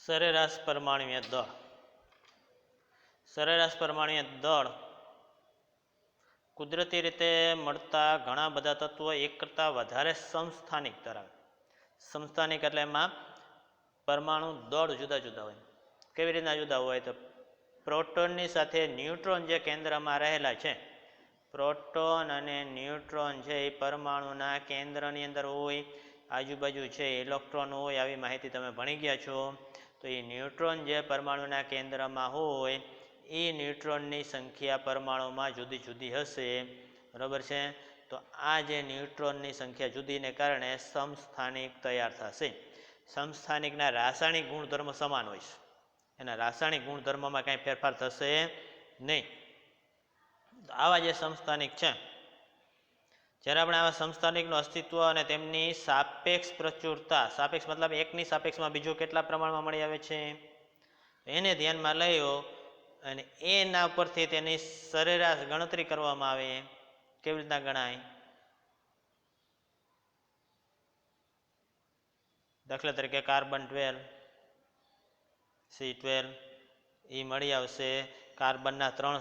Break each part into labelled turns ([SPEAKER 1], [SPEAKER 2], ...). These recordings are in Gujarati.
[SPEAKER 1] સરેરાશ પરમાણુય દળ. સરેરાશ પરમાણુય દળ કુદરતી રીતે મળતા ઘણા બધા તત્વો એક કરતાં વધારે સમસ્થાનિક ધરાવે. સમસ્થાનિક એટલે એમાં પરમાણુ દળ જુદા જુદા હોય. કેવી રીતના જુદા હોય તો પ્રોટોનની સાથે ન્યુટ્રોન જે કેન્દ્રમાં રહેલા છે, પ્રોટોન અને ન્યુટ્રોન છે એ પરમાણુના કેન્દ્રની અંદર હોય, આજુબાજુ છે ઇલેક્ટ્રોન હોય, આવી માહિતી તમે ભણી ગયા છો. તો એ ન્યુટ્રોન જે પરમાણુના કેન્દ્રમાં હોય એ ન્યુટ્રોનની સંખ્યા પરમાણુમાં જુદી જુદી હશે, બરાબર છે. તો આ જે ન્યુટ્રોનની સંખ્યા જુદીને કારણે સમસ્થાનિક તૈયાર થશે. સમસ્થાનિકના રાસાયણિક ગુણધર્મ સમાન હોય છે, એના રાસાયણિક ગુણધર્મમાં કાંઈ ફેરફાર થશે નહીં. આવા જે સમસ્થાનિક છે, જ્યારે આપણે આવા સમસ્થાનિકનું અસ્તિત્વ અને તેમની સાપેક્ષ પ્રચુરતા, સાપેક્ષ મતલબ એકની સાપેક્ષમાં બીજું કેટલા પ્રમાણમાં મળી આવે છે એને ધ્યાનમાં લયો અને એના પરથી તેની સરેરાશ ગણતરી કરવામાં આવે. કેવી રીતના ગણાય? દાખલા તરીકે કાર્બન 12 C12 એ મળી આવશે. કાર્બનના 3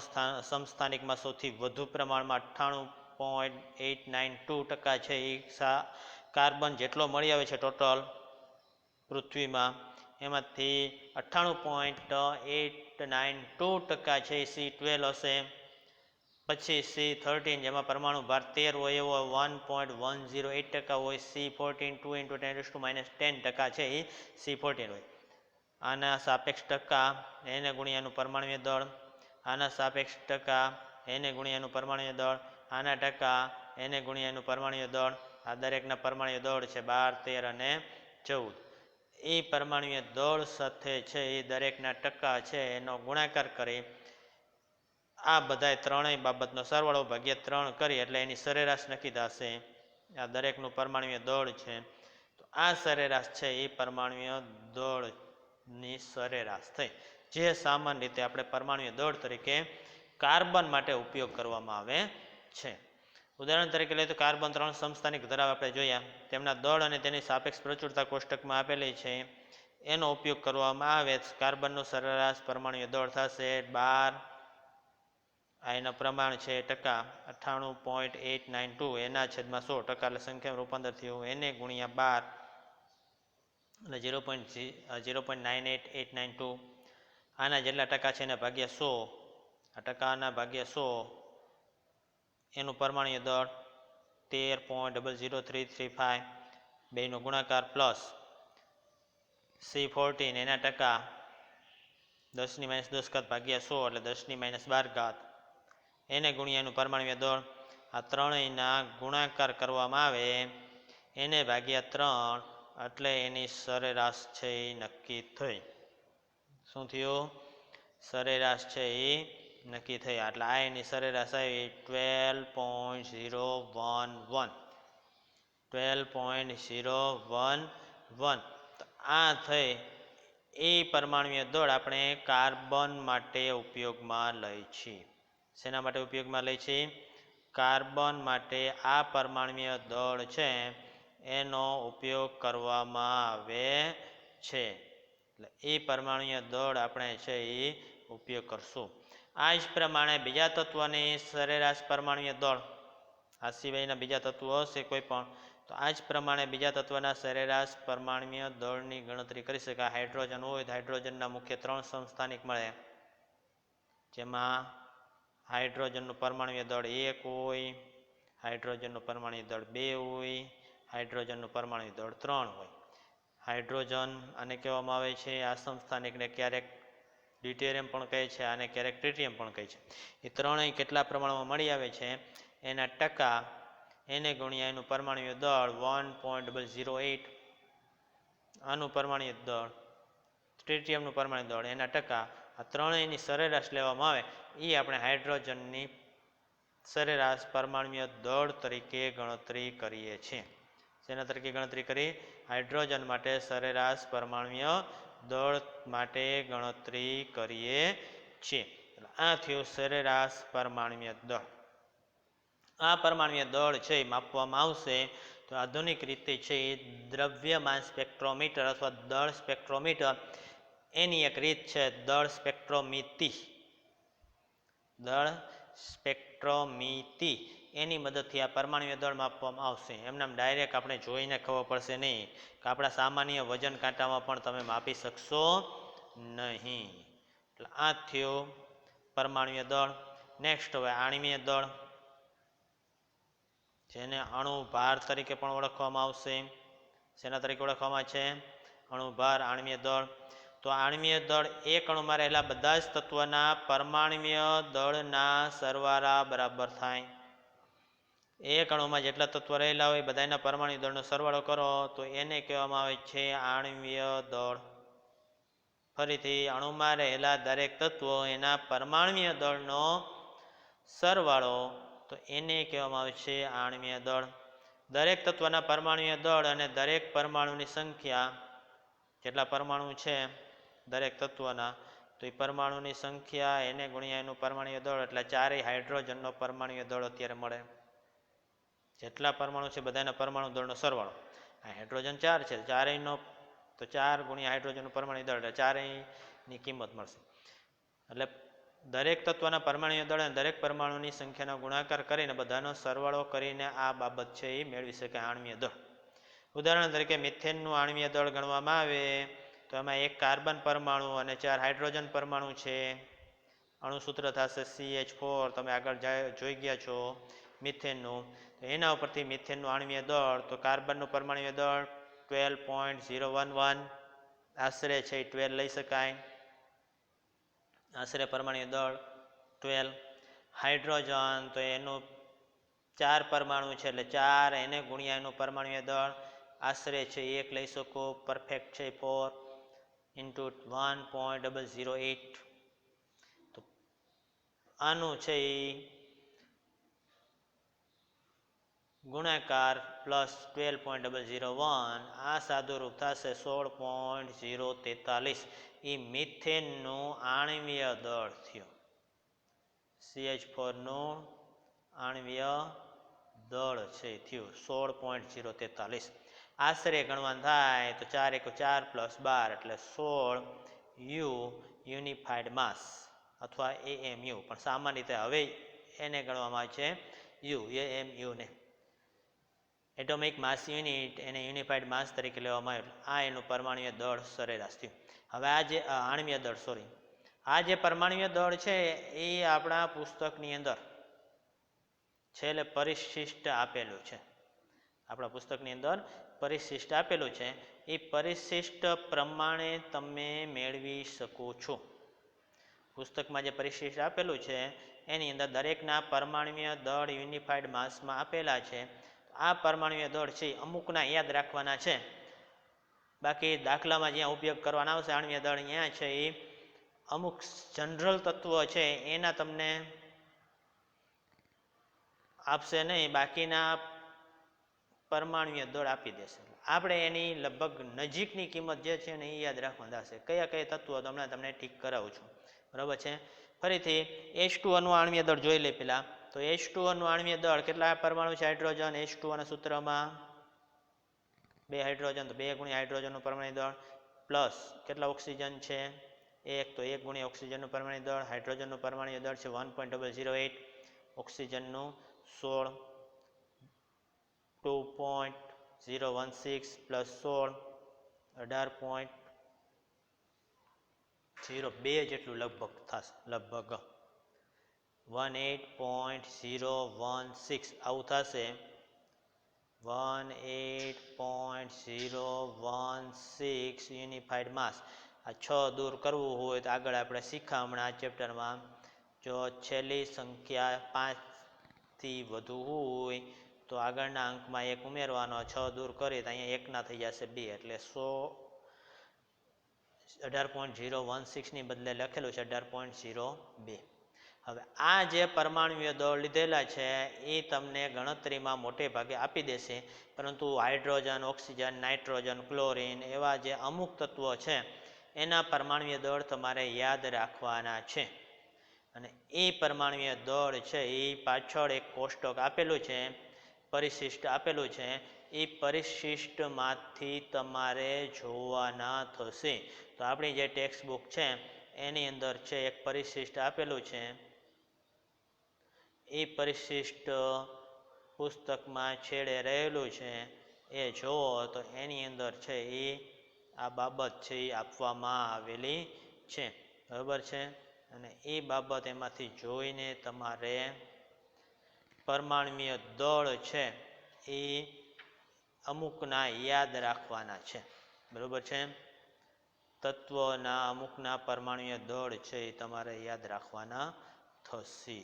[SPEAKER 1] સમસ્થાનિકમાં સૌથી વધુ પ્રમાણમાં 98.892% છે એ કાર્બન જેટલો મળી આવે છે ટોટલ પૃથ્વીમાં, એમાંથી 98.892% છે એ C12 હશે. પછી C13 જેમાં પરમાણુ ભાર 13 હોય એવો 1.108% હોય. C14 2 × 10⁻10% છે એ C14 હોય. આના સાપેક્ષ ટકા એને ગુણ્યાનું પરમાણુય દળ, આના સાપેક્ષ ટકા એને ગુણ્યાનું પરમાણુય દળ, આના ટકા એને ગુણ્યાનું પરમાણુય દળ. આ દરેકના પરમાણુય દળ છે 12, 13 અને 14. એ પરમાણુય દળ સાથે છે એ દરેકના ટકા છે એનો ગુણાકાર કરી આ બધાય ત્રણેય બાબતનો સરવાળો ભાગ્યા 3 કરી એટલે એની સરેરાશ નક્કી થશે. આ દરેકનું પરમાણુય દળ છે. તો આ સરેરાશ છે એ પરમાણુય દળની સરેરાશ થઈ, જે સામાન્ય રીતે આપણે પરમાણુય દળ તરીકે કાર્બન માટે ઉપયોગ કરવામાં આવે છે. ઉદાહરણ તરીકે લઈએ તો કાર્બન 3 સમસ્થાનિક ધરાવે આપણે જોયા, તેમના દળ અને તેની સાપેક્ષ પ્રચુરતા કોષ્ટકમાં આપેલી છે. એનો ઉપયોગ કરવામાં આવે કાર્બનનું સરેરાશ પરમાણુય દળ થશે 12. આ એના પ્રમાણ છે ટકા 98.892, એના છેદમાં 100% એટલે સંખ્યા રૂપાંતર થયું એને ગુણ્યા 12 એટલે 0.98892. આના જેટલા ટકા છે એને ભાગ્યા 100, આ ટકાના ભાગ્યા 100 એનું પરમાણુય દળ 13.00335, બેનો ગુણાકાર પ્લસ C14 એના ટકા 10⁻10 ભાગ્યા 100 એટલે 10⁻12 એને ગુણ્યાનું પરમાણુય દળ. આ ત્રણેયના ગુણાકાર કરવામાં આવે એને ભાગ્યા 3 એટલે એની સરેરાશ છે એ નક્કી થઈ. શું થયું? સરેરાશ છે એ નક્કી થઈ. એટલે આ એની સરેરાશ આવી 12.011. 12.011. તો આ થઈ એ પરમાણુય દળ આપણે કાર્બન માટે ઉપયોગમાં લઈ છીએ. શેના માટે ઉપયોગમાં લઈ છીએ? કાર્બન માટે આ પરમાણુય દળ છે એનો ઉપયોગ કરવામાં આવે છે. એટલે એ પરમાણુય દળ આપણે છે એ ઉપયોગ કરશું. આ જ પ્રમાણે બીજા તત્વની સરેરાશ પરમાણુય દળ, આ સિવાયના બીજા તત્વો હશે કોઈ પણ, તો આ જ પ્રમાણે બીજા તત્વના સરેરાશ પરમાણુય દળની ગણતરી કરી શકાય. હાઇડ્રોજન હોય તો હાઇડ્રોજનના મુખ્ય 3 સમસ્થાનિક મળે, જેમાં હાઇડ્રોજનનું પરમાણુય દળ 1 હોય, હાઇડ્રોજનનું પરમાણુય દળ 2 હોય, હાઇડ્રોજનનું પરમાણુય દળ 3 હોય. હાઇડ્રોજન આને કહેવામાં આવે છે, આ સમસ્થાનિકને ક્યારેક ડ્યુટેરિયમ પણ કહે છે અને ક્યારેક ટ્રિટિયમ પણ કહે છે. એ ત્રણેય કેટલા પ્રમાણમાં મળી આવે છે એના ટકા એને ગુણ્યા એનું પરમાણુય દળ 1.008, આનું પરમાણુય દળ, ટ્રિટિયમનું પરમાણુય દળ, એના ટકા, આ ત્રણેયની સરેરાશ લેવામાં આવે એ આપણે હાઇડ્રોજનની સરેરાશ પરમાણુય દળ તરીકે ગણતરી કરીએ છીએ. જેના તરીકે ગણતરી કરી? હાઇડ્રોજન માટે સરેરાશ પરમાણુય દળ માટે ગણતરી કરીએ છીએ. આ થયું સરેરાશ પરમાણુય દળ. આ પરમાણુય દળ છે એ માપવામાં આવશે તો આધુનિક રીતે છે એ દ્રવ્યમાન સ્પેક્ટ્રોમીટર અથવા દળ સ્પેક્ટ્રોમીટર એની એક રીત છે દળ સ્પેક્ટ્રોમિતિ. દળ સ્પેક્ટ્રોમિતિ એની મદદથી આ પરમાણુય દળ માપવામાં આવશે. એમનામ ડાયરેક્ટ આપણે જોઈને ખબર પડશે નહીં કે આપણા સામાન્ય વજન કાંટામાં પણ તમે માપી શકશો નહીં. એટલે આ થયું પરમાણુય દળ. નેક્સ્ટ હવે આણ્વીય દળ, જેને અણુભાર તરીકે પણ ઓળખવામાં આવશે. શેના તરીકે ઓળખવામાં છે? અણુભાર, આણ્વીય દળ. તો આણ્વીય દળ એક અણુમાં રહેલા બધા જ તત્વના પરમાણ્વીય દળના સરવાળા બરાબર થાય. એક અણુમાં જેટલા તત્વો રહેલા હોય બધાના પરમાણ્વીય દળનો સરવાળો કરો તો એને કહેવામાં આવે છે આણ્વીય દળ. ફરીથી અણુમાં રહેલા દરેક તત્વો એના પરમાણ્વીય દળનો સરવાળો તો એને કહેવામાં આવે છે આણ્વીય દળ. દરેક તત્વના પરમાણુય દળ અને દરેક પરમાણુની સંખ્યા, જેટલા પરમાણુ છે દરેક તત્વના, તો એ પરમાણુની સંખ્યા એને ગુણ્યા એનું પરમાણુય દળ, એટલે ચારેય હાઇડ્રોજનનો પરમાણુય દળ અત્યારે મળે. જેટલા પરમાણુ છે બધાના પરમાણુ દળનો સરવાળો. આ હાઇડ્રોજન 4 છે, ચારેયનો તો 4 ગુણ્યા હાઇડ્રોજનનું પરમાણુય દળ, એટલે ચારેયની કિંમત મળશે. એટલે દરેક તત્વના પરમાણુય દળ અને દરેક પરમાણુની સંખ્યાનો ગુણાકાર કરીને બધાનો સરવાળો કરીને આ બાબત છે એ મેળવી શકાય આણ્વીય દળ. ઉદાહરણ તરીકે મિથેનનું આણ્વીય દળ ગણવામાં આવે તો એમાં એક કાર્બન પરમાણુ અને 4 હાઇડ્રોજન પરમાણુ છે. અણુસૂત્ર થશે CH4, તમે આગળ જોઈ ગયા છો મિથેનનું. તો એના ઉપરથી મિથેનનું આણ્વીય દળ, તો કાર્બનનું પરમાણુય દળ 12.011 આશરે છે એ 12 લઈ શકાય. આશરે પરમાણુય દળ 12. હાઇડ્રોજન તો એનું 4 પરમાણુ છે એટલે 4 એને ગુણ્યા એનું પરમાણુય દળ આશરે છે 1 લઈ શકો. પરફેક્ટ છે 4 ઇન્ટુ 1.008. તો આનું છે એ ગુણાકાર પ્લસ 12.001 આ સાદુરૂપ થશે 16.043. એ મિથેનનું આણ્વીય દળ થયું. CH4નું આણ્વીય દળ છે થયું 16.043. આશરે ગણવાનું થાય તો 4 × 4 + 12 એટલે 16 યુનિફાઈડ માસ અથવા AMU, પણ સામાન્ય રીતે હવે એને ગણવામાં આવે છે AMU ને. એટોમિક માસ યુનિટ, એને યુનિફાઈડ માસ તરીકે લેવામાં આવ્યું. આ એનું પરમાણુય દળ સરેરાશ થયું. હવે આ જે આણ્વીય દળ આ જે પરમાણુય દળ છે એ આપણા પુસ્તકની અંદર છેલ્લે પરિશિષ્ટ આપેલું છે. આપણા પુસ્તકની અંદર પરિશિષ્ટ આપેલું છે. એ પરિશિષ્ટ પ્રમાણે તમે મેળવી શકો છો. પુસ્તકમાં જે પરિશિષ્ટ આપેલું છે એની અંદર દરેકના પરમાણુય દળ યુનિફાઈડ માસમાં આપેલા છે. આ પરમાણુય દળ છે અમુકના યાદ રાખવાના છે. બાકી દાખલામાં જ્યાં ઉપયોગ કરવાના આવશે આણ્વીય દળ, અહીંયા છે એ અમુક જનરલ તત્વો છે એના તમને આપશે નહીં, બાકીના પરમાણુય દળ આપી દેશે. આપણે એની લગભગ નજીકની કિંમત જે છે ને એ યાદ રાખવાનું થશે. કયા કયા તત્વો હમણાં તમને ઠીક કરાવું છું, બરાબર છે. ફરીથી H2O નું આણ્વીય દળ જોઈ લે પેલા. તો H2O નું આણ્વીય દળ કેટલા પરમાણુ છે? હાઇડ્રોજન. H2O ના સૂત્રમાં 2 હાઇડ્રોજન, તો 2 ગુણ્યા હાઇડ્રોજનનું પરમાણુ દળ પ્લસ કેટલા ઓક્સિજન છે? 1, તો 1 ગુણ્યા ઓક્સિજનનું પરમાણુ દળ. હાઇડ્રોજનનું પરમાણુ દળ છે 1.008, ઓક્સિજનનું 16, 2.016 પ્લસ 16 18.02 જેટલું લગભગ થશે. લગભગ 18.016 આવું થશે. 18.016 યુનિફાઈડ માસ. આ 6 દૂર કરવું હોય તો આગળ આપણે શીખામણા આ ચેપ્ટરમાં, જો છેલ્લી સંખ્યા 5થી વધુ હોય તો આગળના અંકમાં 1 ઉમેરવાનો. 6 દૂર કરીએ તો અહીંયા 1 ના થઈ જશે 2, એટલે 18.016 ની બદલે લખેલું છે 18.02. હવે આ જે પરમાણુય દળ લીધેલા છે એ તમને ગણતરીમાં મોટે ભાગે આપી દેશે, પરંતુ હાઇડ્રોજન, ઓક્સિજન, નાઇટ્રોજન, ક્લોરિન એવા જે અમુક તત્વો છે એના પરમાણુય દળ તમારે યાદ રાખવાના છે. અને એ પરમાણુય દળ છે એ પાછળ એક કોષ્ટક આપેલું છે, પરિશિષ્ટ આપેલું છે, એ પરિશિષ્ટમાંથી તમારે જોવાના થશે. તો આપણી જે ટેક્સ્ટ બુક છે એની અંદર છે એક પરિશિષ્ટ આપેલું છે. એ પરિશિષ્ટ પુસ્તકમાં છેડે રહેલું છે. એ જુઓ તો એની અંદર છે એ આ બાબત છે એ આપવામાં આવેલી છે. બરાબર છે. અને એ બાબત એમાંથી જોઈને તમારે પરમાણ્વીય દળ છે એ અમુકના યાદ રાખવાના છે. બરાબર છે. તત્વના અમુકના પરમાણ્વીય દળ છે એ તમારે યાદ રાખવાના થશે.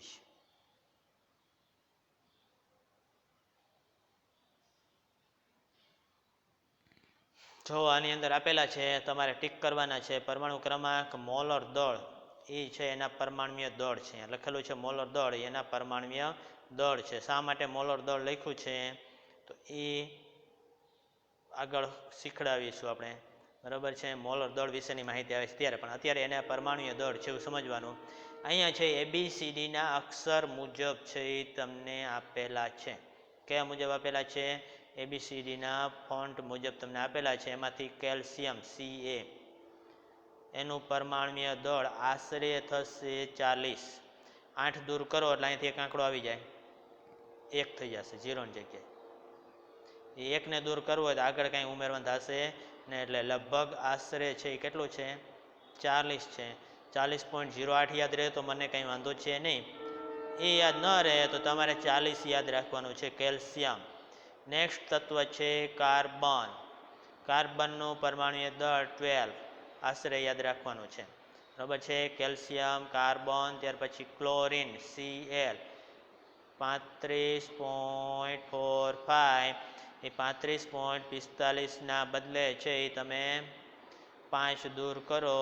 [SPEAKER 1] જો આની અંદર આપેલા છે તમારે ટીક કરવાના છે. પરમાણુ ક્રમાંક મોલર દળ એ છે એના પરમાણ્વીય દળ છે. લખેલું છે મોલર દળ એના પરમાણ્વીય દળ છે. શા માટે મોલર દળ લખ્યું છે તો એ આગળ શીખડાવીશું આપણે. બરાબર છે. મોલર દળ વિશેની માહિતી આવે છે ત્યારે, પણ અત્યારે એના પરમાણ્વીય દળ છે એવું સમજવાનું. અહીંયા છે ABCDના અક્ષર મુજબ છે એ તમને આપેલા છે. કયા મુજબ આપેલા છે? ABCDના ફોન્ટ મુજબ તમને આપેલા છે. એમાંથી કેલ્શિયમ Ca એનું પરમાણ્વીય દળ આશરે થશે 40. 8 દૂર કરો એટલે અહીંથી એક આંકડો આવી જાય, 1 થઈ જશે 0 ની જગ્યાએ. એ 1 ને દૂર કરવો હોય તો આગળ કાંઈ ઉમેરવાનું થશે ને, એટલે લગભગ આશરે છે એ કેટલું છે 40 છે. 40.08 યાદ રહે તો મને કંઈ વાંધો છે નહીં. એ યાદ ન રહે તો તમારે 40 યાદ રાખવાનું છે કેલ્શિયમ. નેક્સ્ટ તત્વ છે કાર્બન. કાર્બનનું પરમાણ્વીય દળ 12 આશરે યાદ રાખવાનું છે. બરાબર છે. કેલ્શિયમ, કાર્બન, ત્યાર પછી ક્લોરિન Cl 35.45. એ 35.45ના બદલે છે એ તમે 5 દૂર કરો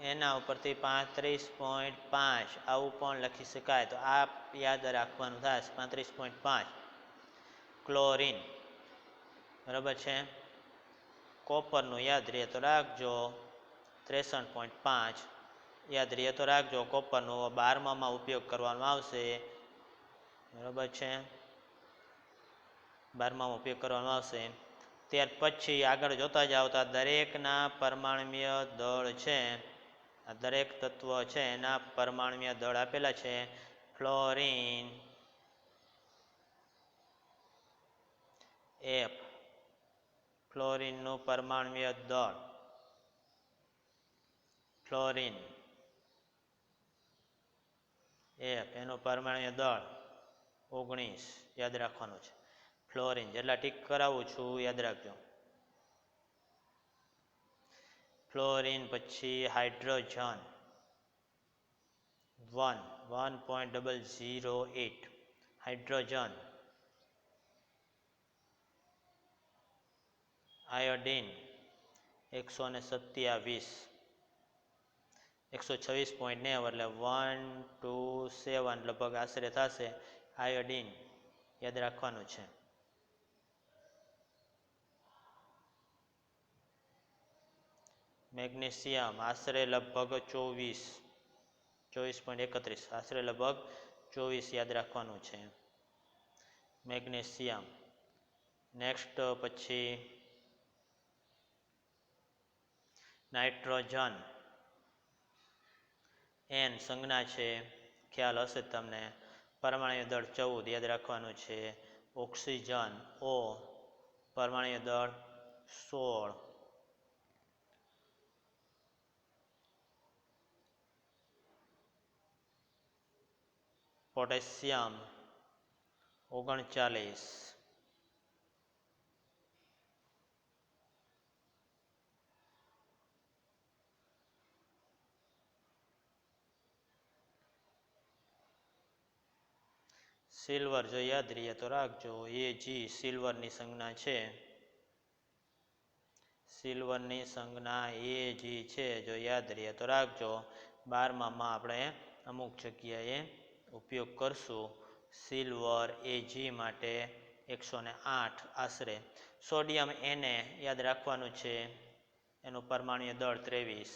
[SPEAKER 1] એના ઉપરથી 35.5 આવું પણ લખી શકાય. તો આ યાદ રાખવાનું થશે 35.5 ક્લોરિન. બરાબર છે. કોપરનું યાદ રહે તો રાખજો 63.5 યાદ રહે તો રાખજો. કોપરનો 12માં ઉપયોગ કરવામાં આવશે. બરાબર છે. 12માં ઉપયોગ કરવામાં આવશે. ત્યાર પછી આગળ જોતા જાઓ તો દરેકના પરમાણ્વીય દળ છે, આ દરેક તત્વ છે એના પરમાણ્વીય દળ આપેલા છે. ફ્લોરિન F, ફ્લોરિનનું પરમાણ્વીય દળ ફ્લોરિન F એનું પરમાણ્વીય દળ 19 યાદ રાખવાનું છે. ફ્લોરિન જેટલા ટીક કરાવું છું યાદ રાખજો. ફ્લોરિન પછી હાઇડ્રોજન 1.008 હાઇડ્રોજન. આયોડીન 127 126.9 એટલે 127 લગભગ આશરે થશે. આયોડીન યાદ રાખવાનું છે. મેગ્નેશિયમ આશરે લગભગ 24.31 આશરે લગભગ 24 યાદ રાખવાનું છે મેગ્નેશિયમ. નેક્સ્ટ પછી નાઇટ્રોજન N સંજ્ઞા છે, ખ્યાલ હશે તમને. પરમાણ્વીય દળ 14 યાદ રાખવાનું છે. ઓક્સિજન O પરમાણ્વીય દળ 16. પોટેશિયમ 39. સિલ્વર જો યાદ રહીએ તો રાખજો. Ag સિલ્વરની સંજ્ઞા છે. સિલ્વરની સંજ્ઞા Ag છે, જો યાદ રહીએ તો રાખજો. 12માં આપણે અમુક જગ્યાએ ઉપયોગ કરશું સિલ્વર Ag માટે 108 આશરે. સોડિયમ Na યાદ રાખવાનું છે, એનું પરમાણ્વીય દળ 23.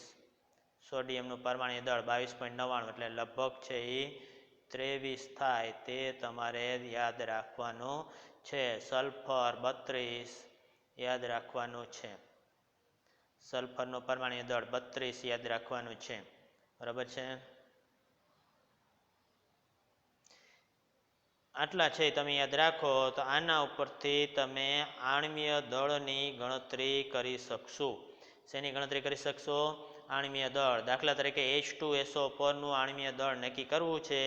[SPEAKER 1] સોડિયમનું પરમાણ્વીય દળ 22.99 એટલે લગભગ છે એ 23 થાય તે તમારે યાદ રાખવાનું છે. સલ્ફર 32 યાદ રાખવાનું છે. સલ્ફરનું પરમાણ્વીય દળ 32 યાદ રાખવાનું છે. બરાબર છે. આટલા છે તમે યાદ રાખો તો આના ઉપરથી તમે આણ્વીય દળની ગણતરી કરી શકશો. શેની ગણતરી કરી શકશો? આણ્વીય દળ. દાખલા તરીકે H2SO4 નું આણ્વીય દળ નક્કી કરવું છે.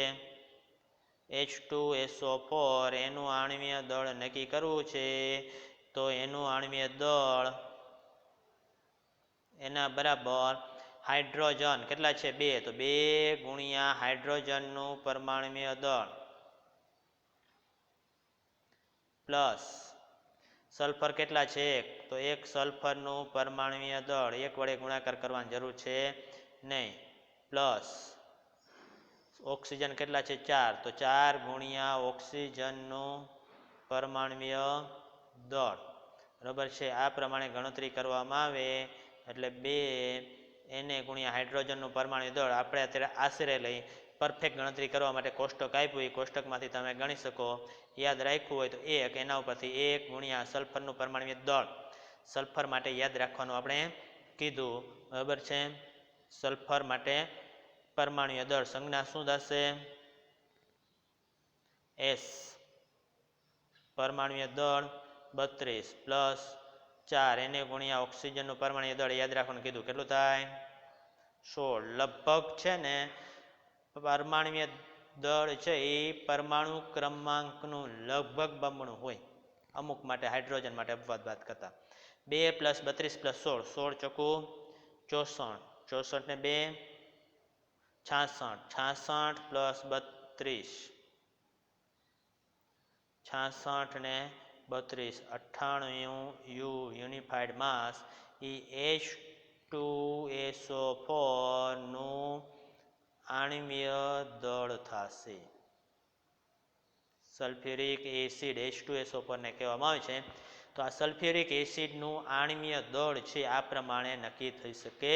[SPEAKER 1] H2SO4 એનું આણ્વીય દળ નક્કી કરવું છે તો એનું આણ્વીય દળ એના બરાબર હાઇડ્રોજન કેટલા છે? 2. તો 2 ગુણ્યા હાઇડ્રોજનનું પરમાણ્વીય દળ પ્લસ સલ્ફર કેટલા છે? 1. તો 1 સલ્ફરનું પરમાણ્વીય દળ 1 વડે ગુણાકાર કરવાની જરૂર છે નહીં. પ્લસ ઓક્સિજન કેટલા છે? 4. તો 4 ગુણ્યા ઓક્સિજનનું પરમાણ્વીય દળ. બરાબર છે. આ પ્રમાણે ગણતરી કરવામાં આવે એટલે 2 એને ગુણ્યા હાઇડ્રોજનનું પરમાણ્વીય દળ. આપણે અત્યારે આશરે લઈ પરફેક્ટ ગણતરી કરવા માટે કોષ્ટક આપ્યું, એ કોષ્ટકમાંથી તમે ગણી શકો. યાદ રાખ્યું હોય તો 1 એના ઉપરથી 1 ગુણ્યા સલ્ફરનું પરમાણ્વીય દળ. સલ્ફર માટે યાદ રાખવાનું આપણે કીધું. બરાબર છે. સલ્ફર માટે પરમાણ્વીય દળ સંજ્ઞા શું થશે? S. પરમાણ્વીય દળ 32 પ્લસ 4 એને ગુણ્યા ઓક્સિજનનું પરમાણ્વીય દળ યાદ રાખવાનું કીધું. કેટલું થાય? 16. લગભગ છે ને પરમાણ્વીય દળ છે એ પરમાણુ ક્રમાંકનું લગભગ બમણું હોય. અમુક માટે હાઇડ્રોજન માટે અપવાદ બાદ કરતા. 2 + 32 + 16. 16 ચોકું 64. 64 ને 2 66. 66 + 32 66 ને 32 98 you unified mass A H2SO4 નું આણ્વીય દળ થશે. સલ્ફ્યુરિક એસિડ H2SO4 ને કહેવામાં આવે છે. તો આ સલ્ફ્યુરિક એસિડનું આણ્વીય દળ છે આ પ્રમાણે નક્કી થઈ શકે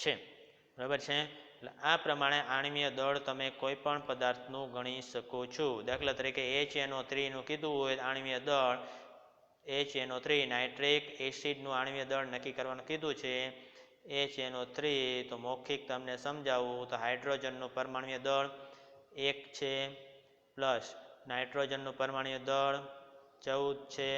[SPEAKER 1] છે. બરાબર છે. એટલે આ પ્રમાણે આણ્વીય દળ તમે કોઈ પણ પદાર્થનું ગણી શકો છો. દાખલા તરીકે HNO3 નું કીધું હોય આણ્વીય દળ. HNO3 નાઇટ્રિક એસિડનું આણ્વીય દળ નક્કી કરવાનું કીધું છે. HNO3 તો મૌખિક તમને સમજાવું તો હાઇડ્રોજનનું પરમાણ્વીય દળ 1 છે પ્લસ નાઇટ્રોજનનું પરમાણ્વીય દળ 14 છે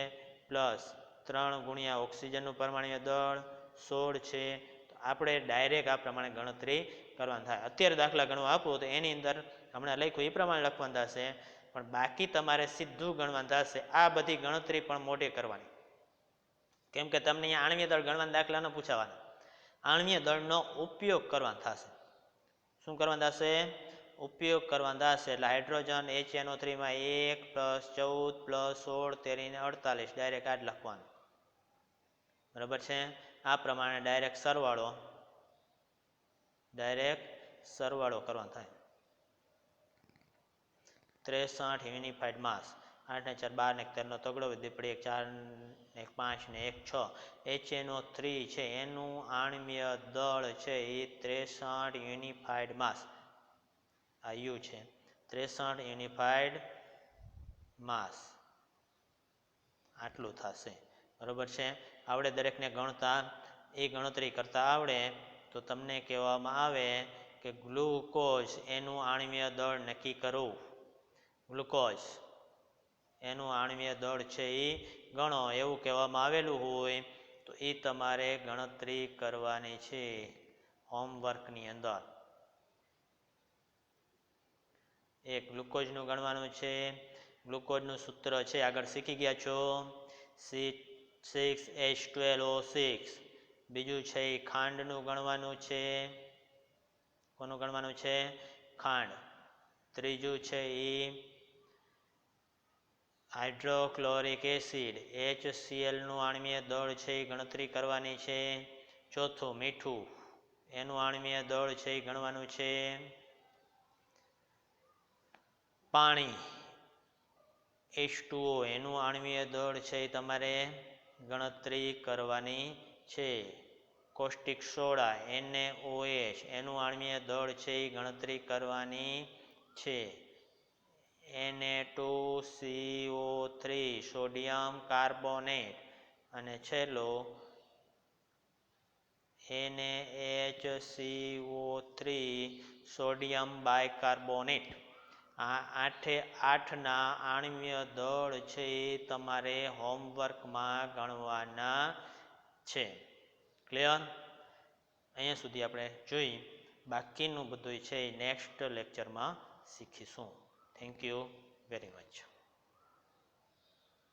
[SPEAKER 1] પ્લસ 3 ગુણ્યા ઓક્સિજનનું પરમાણ્વીય દળ 16 છે. તો આપણે ડાયરેક્ટ આ પ્રમાણે ગણતરી કરવાની થાય. અત્યારે દાખલા ગણવા આપો તો એની અંદર હમણાં લખ્યું એ પ્રમાણે લખવાનું થશે, પણ બાકી તમારે સીધું ગણવાનું થશે. આ બધી ગણતરી પણ મોઢે કરવાની, કેમ કે તમને અહીંયા આણ્વીય દળ ગણવાના દાખલા ન પૂછાવાના. આણ્વીય દળનો ઉપયોગ કરવાનો થશે. શું કરવાનું થશે? ઉપયોગ કરવાનો થશે. એટલે હાઇડ્રોજન HNO3 માં 1 + 14 + 16 13 48 ડાયરેક્ટ આ જ લખવાનું. બરાબર છે. આ પ્રમાણે ડાયરેક્ટ સરવાળો કરવાનો થાય. 63 યુનિફાઈડ માસ. 8 ને 4 12 ને 13 નો તગડો વિધિ પડી 4 ને 5 ને 1 6. HNO3 છે એનું આણ્વીય દળ છે એ 63 યુનિફાઈડ માસ. આ યુ છે 63 યુનિફાઈડ માસ આટલું થશે. બરાબર છે. આવડે દરેકને ગણતા એ ગણતરી કરતા આવડે તો તમને કહેવામાં આવે કે ગ્લુકોઝ એનું આણ્વીય દળ નક્કી કરો. ગ્લુકોઝ એનું આણ્વીય દળ છે એ ગણો એવું કહેવામાં આવેલું હોય તો એ તમારે ગણતરી કરવાની છે હોમવર્કની અંદર. એક ગ્લુકોઝનું ગણવાનું છે. ગ્લુકોઝનું સૂત્ર છે આગળ શીખી ગયા છો, C6H12O6. બીજું છે એ ખાંડનું ગણવાનું છે. કોનું ગણવાનું છે? ખાંડ. ત્રીજું છે એ હાઇડ્રોક્લોરિક એસિડ HCl નું આણ્વીય દળ છે એ ગણતરી કરવાની છે. ચોથું મીઠું એનું આણ્વીય દળ છે એ ગણવાનું છે. પાણી H2O એનું આણ્વીય દળ છે એ તમારે ગણતરી કરવાની છે. કોસ્ટિક સોડા NaOH એનું આણ્વીય દળ છે એ ગણતરી કરવાની છે. Na2CO3 સોડિયમ કાર્બોનેટ અને છેલ્લો NaHCO3 સોડિયમ બાયકાર્બોનેટ. આ 8 આણ્વીય દળ છે એ તમારે હોમવર્કમાં ગણવાના છે. ક્લિયર? અહીંયા સુધી આપણે જોઈ. બાકીનું બધું છે એ નેક્સ્ટ લેક્ચરમાં શીખીશું. Thank you very much.